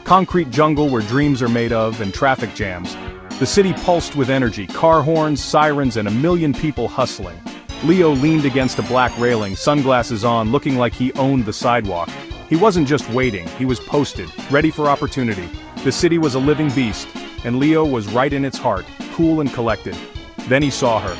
Concrete jungle where dreams are made of, and traffic jams. The city pulsed with energy, car horns, sirens, and a million people hustling. Leo leaned against a black railing, sunglasses on, looking like he owned the sidewalk. He wasn't just waiting, he was posted, ready for opportunity. The city was a living beast, and Leo was right in its heart, cool and collected. Then he saw her.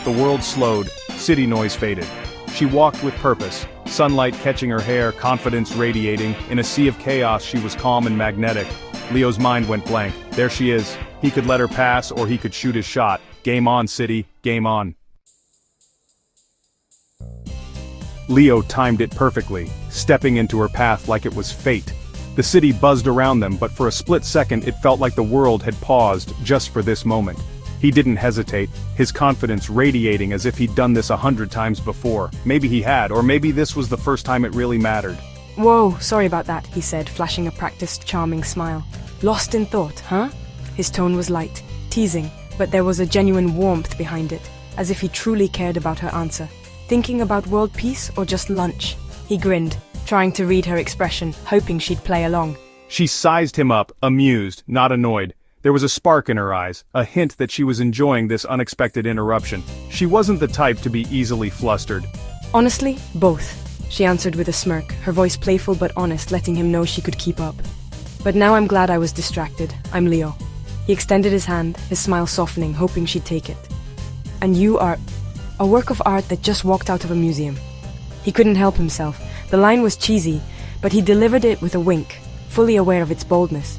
The world slowed, city noise faded. She walked with purpose, sunlight catching her hair, confidence radiating. In a sea of chaos, she was calm and magnetic. Leo's mind went blank. There she is. He could let her pass, or he could shoot his shot. Game on, city. Game on. Leo timed it perfectly, stepping into her path like it was fate. The city buzzed around them, but for a split second it felt like the world had paused just for this moment. He didn't hesitate, his confidence radiating as if he'd done this 100 times before. Maybe he had, or maybe this was the first time it really mattered. "Whoa, sorry about that," he said, flashing a practiced, charming smile. "Lost in thought, huh?" His tone was light, teasing, but there was a genuine warmth behind it, as if he truly cared about her answer. Thinking about world peace or just lunch? He grinned, trying to read her expression, hoping she'd play along. She sized him up, amused, not annoyed. There was a spark in her eyes, a hint that she was enjoying this unexpected interruption. She wasn't the type to be easily flustered. "Honestly, both," she answered with a smirk, her voice playful but honest, letting him know she could keep up. "But now I'm glad I was distracted. I'm Leo." He extended his hand, his smile softening, hoping she'd take it. "And you are a work of art that just walked out of a museum." He couldn't help himself. The line was cheesy, but he delivered it with a wink, fully aware of its boldness.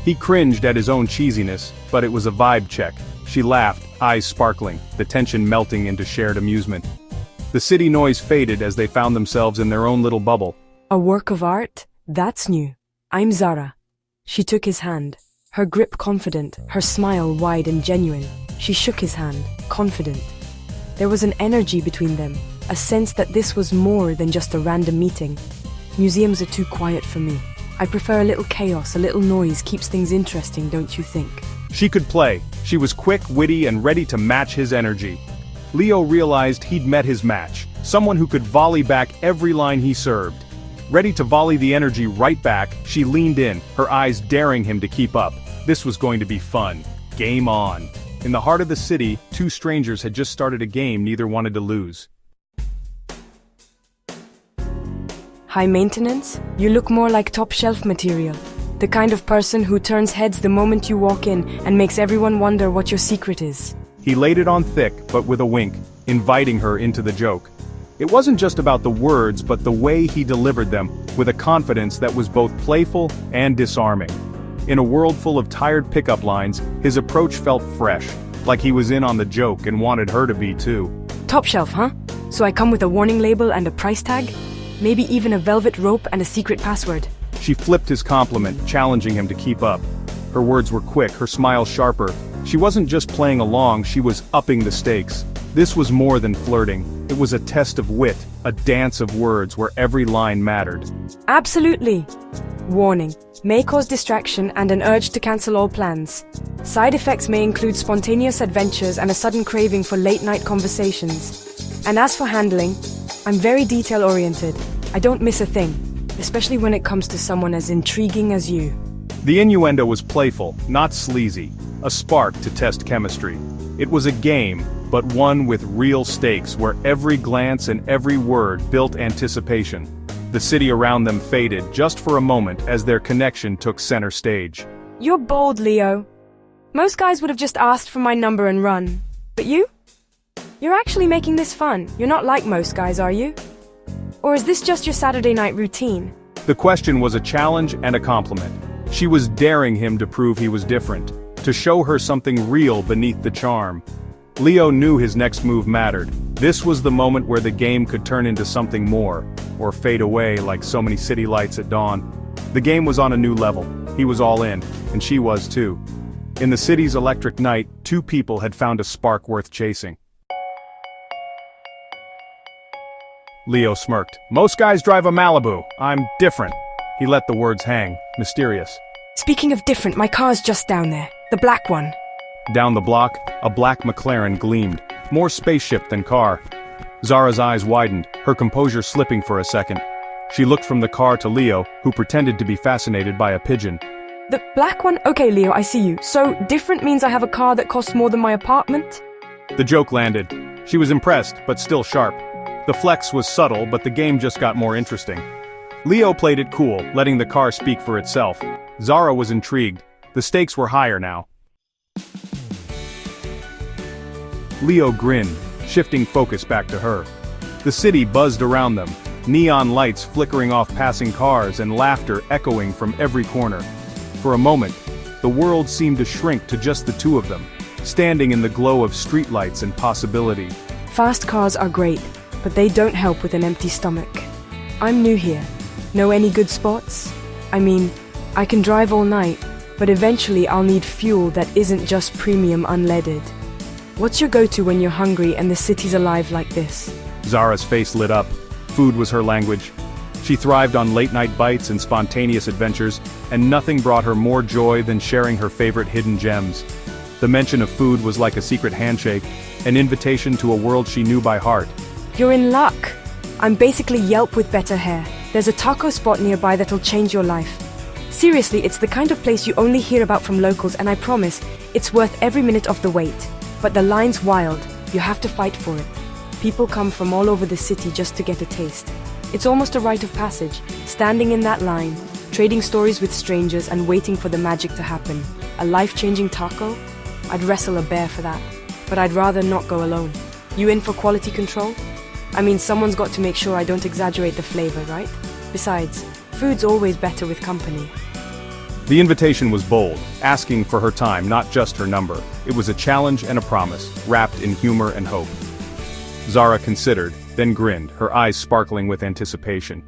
He cringed at his own cheesiness, but it was a vibe check. She laughed, eyes sparkling, the tension melting into shared amusement. The city noise faded as they found themselves in their own little bubble. "A work of art? That's new. I'm Zara." She took his hand, her grip confident, her smile wide and genuine. She shook his hand, confident. There was an energy between them, a sense that this was more than just a random meeting. Museums are too quiet for me. I prefer a little chaos, a little noise keeps things interesting, don't you think? She could play. She was quick, witty, and ready to match his energy. Leo realized he'd met his match, someone who could volley back every line he served. Ready to volley the energy right back, she leaned in, her eyes daring him to keep up. This was going to be fun. Game on. In the heart of the city, two strangers had just started a game neither wanted to lose. "High maintenance? You look more like top-shelf material. The kind of person who turns heads the moment you walk in and makes everyone wonder what your secret is." He laid it on thick, but with a wink, inviting her into the joke. It wasn't just about the words, but the way he delivered them, with a confidence that was both playful and disarming. In a world full of tired pickup lines, his approach felt fresh, like he was in on the joke and wanted her to be too. "Top shelf, huh? So I come with a warning label and a price tag? Maybe even a velvet rope and a secret password." She flipped his compliment, challenging him to keep up. Her words were quick, her smile sharper. She wasn't just playing along, she was upping the stakes. This was more than flirting. It was a test of wit, a dance of words where every line mattered. "Absolutely. Warning. May cause distraction and an urge to cancel all plans. Side effects may include spontaneous adventures and a sudden craving for late-night conversations. And as for handling, I'm very detail-oriented. I don't miss a thing, especially when it comes to someone as intriguing as you." The innuendo was playful, not sleazy, a spark to test chemistry. It was a game, but one with real stakes where every glance and every word built anticipation. The city around them faded just for a moment as their connection took center stage. "You're bold, Leo. Most guys would have just asked for my number and run. But you? You're actually making this fun. You're not like most guys, are you? Or is this just your Saturday night routine?" The question was a challenge and a compliment. She was daring him to prove he was different, to show her something real beneath the charm. Leo knew his next move mattered. This was the moment where the game could turn into something more, or fade away like so many city lights at dawn. The game was on a new level. He was all in, and she was too. In the city's electric night, two people had found a spark worth chasing. Leo smirked. "Most guys drive a Malibu. I'm different." He let the words hang, mysterious. "Speaking of different, my car's just down there. The black one." Down the block, a black McLaren gleamed, more spaceship than car. Zara's eyes widened, her composure slipping for a second. She looked from the car to Leo, who pretended to be fascinated by a pigeon. The black one? Okay, Leo, I see you. So, different means I have a car that costs more than my apartment? The joke landed. She was impressed, but still sharp. The flex was subtle, but the game just got more interesting. Leo played it cool, letting the car speak for itself. Zara was intrigued. The stakes were higher now. Leo grinned, shifting focus back to her. The city buzzed around them, neon lights flickering off passing cars and laughter echoing from every corner. For a moment, the world seemed to shrink to just the two of them, standing in the glow of streetlights and possibility. Fast cars are great, but they don't help with an empty stomach. I'm new here. Know any good spots? I mean, I can drive all night, but eventually I'll need fuel that isn't just premium unleaded. What's your go-to when you're hungry and the city's alive like this? Zara's face lit up. Food was her language. She thrived on late-night bites and spontaneous adventures, and nothing brought her more joy than sharing her favorite hidden gems. The mention of food was like a secret handshake, an invitation to a world she knew by heart. You're in luck. I'm basically Yelp with better hair. There's a taco spot nearby that'll change your life. Seriously, it's the kind of place you only hear about from locals, and I promise, it's worth every minute of the wait. But the line's wild. You have to fight for it. People come from all over the city just to get a taste. It's almost a rite of passage, standing in that line, trading stories with strangers and waiting for the magic to happen. A life-changing taco? I'd wrestle a bear for that. But I'd rather not go alone. You in for quality control? I mean, someone's got to make sure I don't exaggerate the flavor, right? Besides, food's always better with company. The invitation was bold, asking for her time, not just her number. It was a challenge and a promise, wrapped in humor and hope. Zara considered, then grinned, her eyes sparkling with anticipation.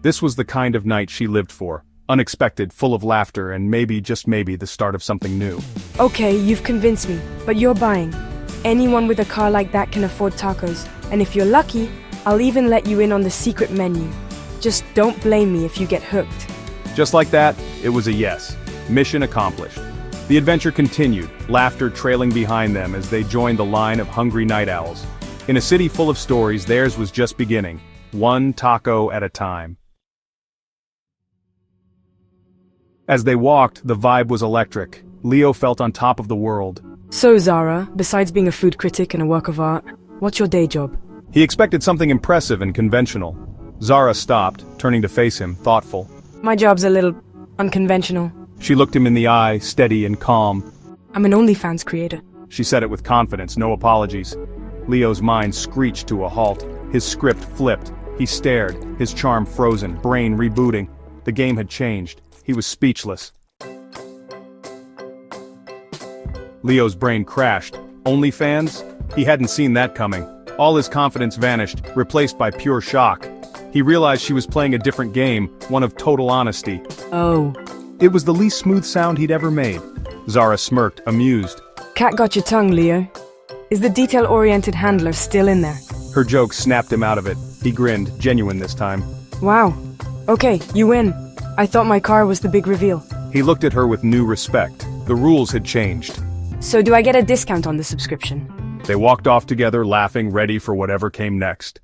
This was the kind of night she lived for. Unexpected, full of laughter, and maybe, just maybe, the start of something new. Okay, you've convinced me, but you're buying. Anyone with a car like that can afford tacos, and if you're lucky, I'll even let you in on the secret menu. Just don't blame me if you get hooked. Just like that, it was a yes. Mission accomplished. The adventure continued, laughter trailing behind them as they joined the line of hungry night owls. In a city full of stories, theirs was just beginning, one taco at a time. As they walked, the vibe was electric. Leo felt on top of the world. So Zara, besides being a food critic and a work of art, what's your day job? He expected something impressive and conventional. Zara stopped, turning to face him, thoughtful. My job's a little unconventional. She looked him in the eye, steady and calm. I'm an OnlyFans creator. She said it with confidence, no apologies. Leo's mind screeched to a halt. His script flipped. He stared, his charm frozen, brain rebooting. The game had changed. He was speechless. Leo's brain crashed. OnlyFans? He hadn't seen that coming. All his confidence vanished, replaced by pure shock. He realized she was playing a different game, one of total honesty. Oh. It was the least smooth sound he'd ever made. Zara smirked, amused. Cat got your tongue, Leo. Is the detail-oriented handler still in there? Her joke snapped him out of it. He grinned, genuine this time. Wow. Okay, you win. I thought my car was the big reveal. He looked at her with new respect. The rules had changed. So do I get a discount on the subscription? They walked off together, laughing, ready for whatever came next.